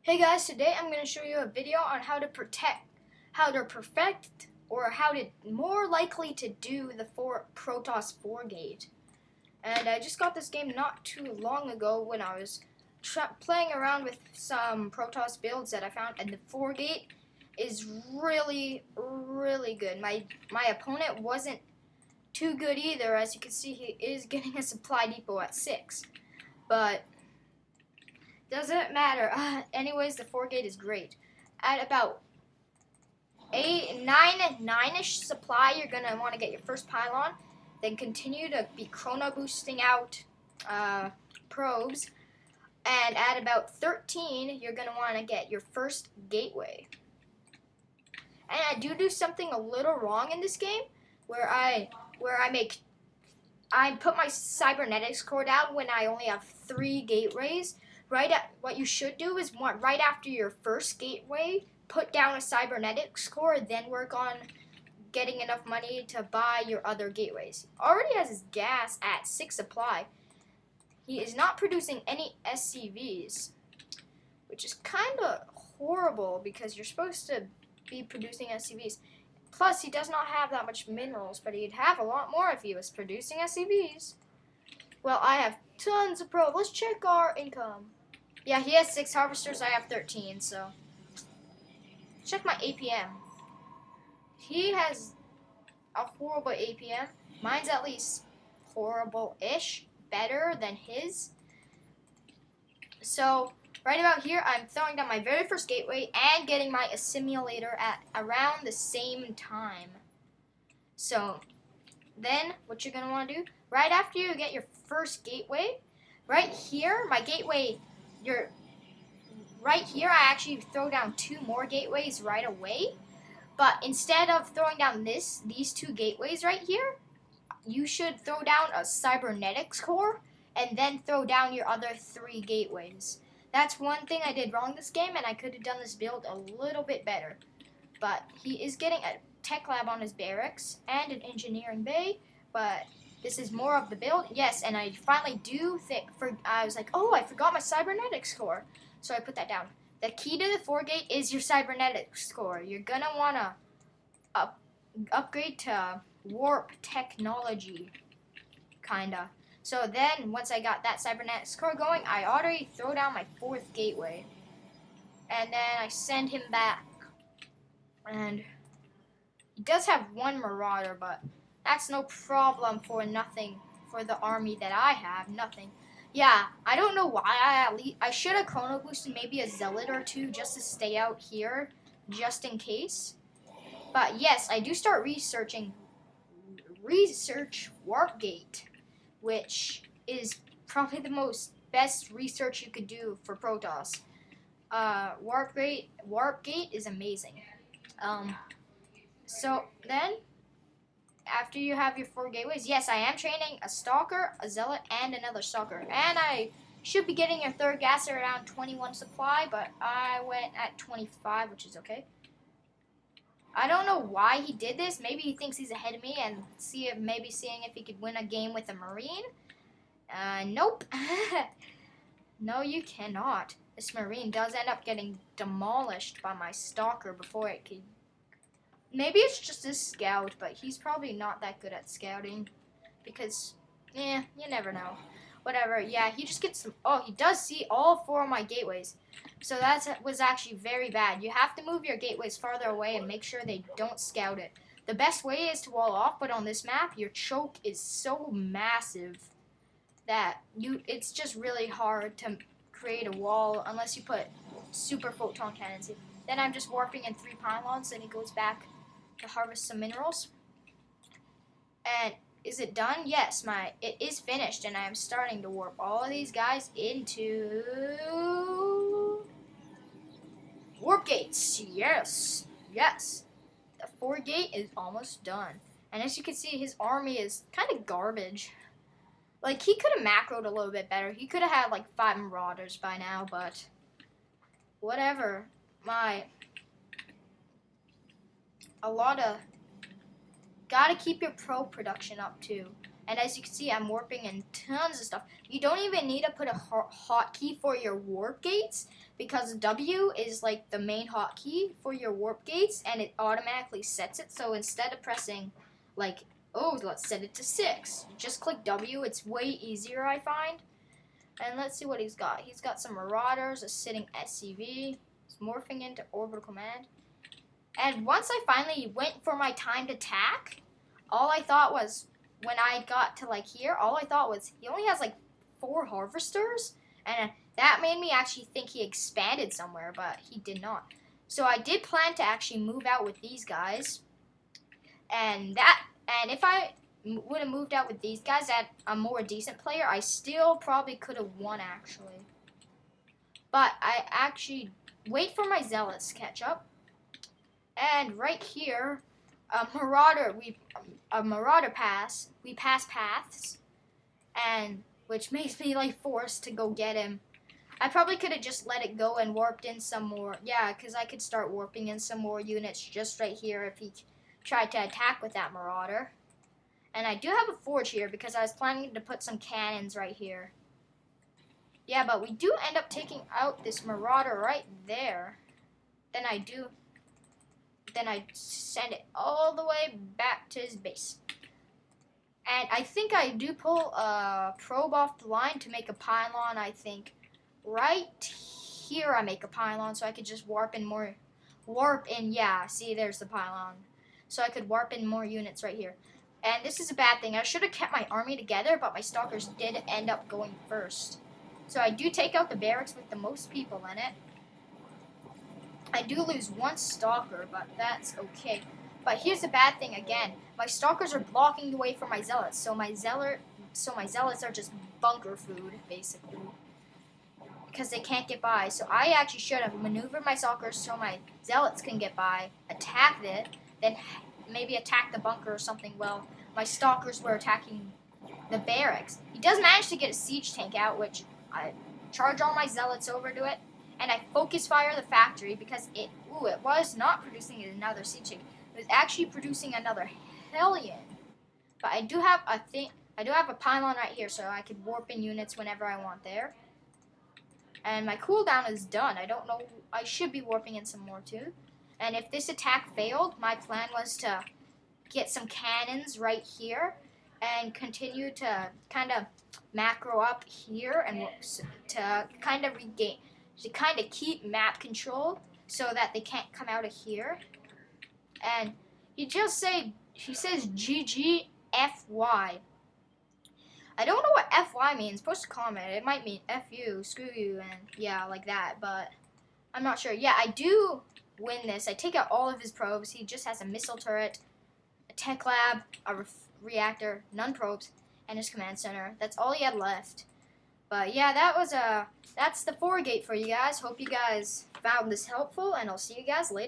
Hey guys, today I'm going to show you a video on how to perfect, or how to more likely to do the Protoss 4 gate. And I just got this game not too long ago when I was playing around with some Protoss builds that I found, and the 4 gate is really good. My opponent wasn't too good either. As you can see, he is getting a supply depot at 6. But doesn't matter. Anyways, the 4 gate is great. At about 9-ish supply, you're gonna want to get your first pylon. Then continue to be chrono boosting out probes. And at about 13, you're gonna want to get your first gateway. And I do something a little wrong in this game, where I put my cybernetics core down when I only have 3 gateways. What you should do is right after your first gateway, put down a cybernetics core, then work on getting enough money to buy your other gateways. Already has his gas at 6 supply. He is not producing any SCVs, which is kind of horrible because you're supposed to be producing SCVs. Plus, he does not have that much minerals, but he'd have a lot more if he was producing SCVs. Well, I have tons of probes. Let's check our income. Yeah, he has 6 harvesters. I have 13, so. Check my APM. He has a horrible APM. Mine's at least horrible-ish. Better than his. So, right about here, I'm throwing down my very first gateway and getting my assimilator at around the same time. So, then, what you're going to want to do, right after you get your first gateway, right here, my gateway, right here, I actually throw down 2 more gateways right away. But instead of throwing down these 2 gateways right here, you should throw down a cybernetics core and then throw down your other 3 gateways. That's one thing I did wrong this game, and I could have done this build a little bit better. But he is getting a tech lab on his barracks and an engineering bay, but this is more of the build. Yes, and I finally I was like, oh, I forgot my cybernetics core. So I put that down. The key to the 4 gate is your cybernetics core. You're going to want to upgrade to warp technology, kinda. So then, once I got that cybernetics core going, I already throw down my 4th gateway. And then I send him back. And he does have 1 marauder, but that's no problem for the army that I have, nothing. Yeah, I don't know why I should have chrono boosted maybe a zealot or 2 just to stay out here, just in case. But yes, I do start research Warpgate, which is probably the best research you could do for Protoss. Warpgate is amazing. So then, after you have your 4 gateways, yes, I am training a stalker, a zealot, and another stalker. And I should be getting your 3rd gas at around 21 supply, but I went at 25, which is okay. I don't know why he did this. Maybe he thinks he's ahead of me and maybe seeing if he could win a game with a Marine. Nope. No, you cannot. This Marine does end up getting demolished by my stalker before it could. Maybe it's just his scout, but he's probably not that good at scouting. Because, you never know. Whatever, yeah, he just gets some. Oh, he does see all 4 of my gateways. So that was actually very bad. You have to move your gateways farther away and make sure they don't scout it. The best way is to wall off, but on this map, your choke is so massive that it's just really hard to create a wall unless you put super photon cannons in. Then I'm just warping in 3 pylons, and he goes back to harvest some minerals. And is it done? Yes, it is finished, and I am starting to warp all of these guys into warp gates. Yes, yes. The 4 gate is almost done. And as you can see, his army is kind of garbage. Like, he could have macroed a little bit better. He could have had, like, 5 marauders by now, but whatever. Gotta keep your pro production up, too. And as you can see, I'm warping in tons of stuff. You don't even need to put a hotkey for your warp gates because W is like the main hotkey for your warp gates, and it automatically sets it. So instead of pressing like, oh, let's set it to 6, just click W. It's way easier, I find. And let's see what he's got. He's got some Marauders, a sitting SCV. He's morphing into Orbital Command. And once I finally went for my timed attack, all I thought was, when I got to like here, all I thought was he only has like 4 harvesters, and that made me actually think he expanded somewhere, but he did not. So I did plan to actually move out with these guys, and if I would have moved out with these guys at a more decent player, I still probably could have won actually. But I actually wait for my zealots to catch up, and right here. A marauder pass. We pass paths, and which makes me like forced to go get him. I probably could have just let it go and warped in some more. Yeah, because I could start warping in some more units just right here if he tried to attack with that marauder. And I do have a forge here because I was planning to put some cannons right here. Yeah, but we do end up taking out this marauder right there. Then I send it all the way back to his base. And I think I do pull a probe off the line to make a pylon, I think. Right here I make a pylon so I could just warp in, yeah, see there's the pylon. So I could warp in more units right here. And this is a bad thing. I should have kept my army together, but my stalkers did end up going first. So I do take out the barracks with the most people in it. I do lose 1 stalker, but that's okay. But here's the bad thing again. My stalkers are blocking the way for my zealots, so my zealots are just bunker food, basically. Because they can't get by. So I actually should have maneuvered my stalkers so my zealots can get by, attacked it, then maybe attack the bunker or something. Well, my stalkers were attacking the barracks. He does manage to get a siege tank out, which I charge all my zealots over to it. And I focus fire the factory because it was not producing another siege tank. It was actually producing another Hellion. But I do have a pylon right here, so I could warp in units whenever I want there. And my cooldown is done. I don't know. I should be warping in some more too. And if this attack failed, my plan was to get some cannons right here and continue to kind of macro up here and to kind of regain. To kind of keep map control so that they can't come out of here. And he says GGFY. I don't know what FY means. Post a comment. It might mean F you, screw you, and yeah, like that. But I'm not sure. Yeah, I do win this. I take out all of his probes. He just has a missile turret, a tech lab, a reactor, none probes, and his command center. That's all he had left. But yeah, that's the 4 gate for you guys. Hope you guys found this helpful, and I'll see you guys later.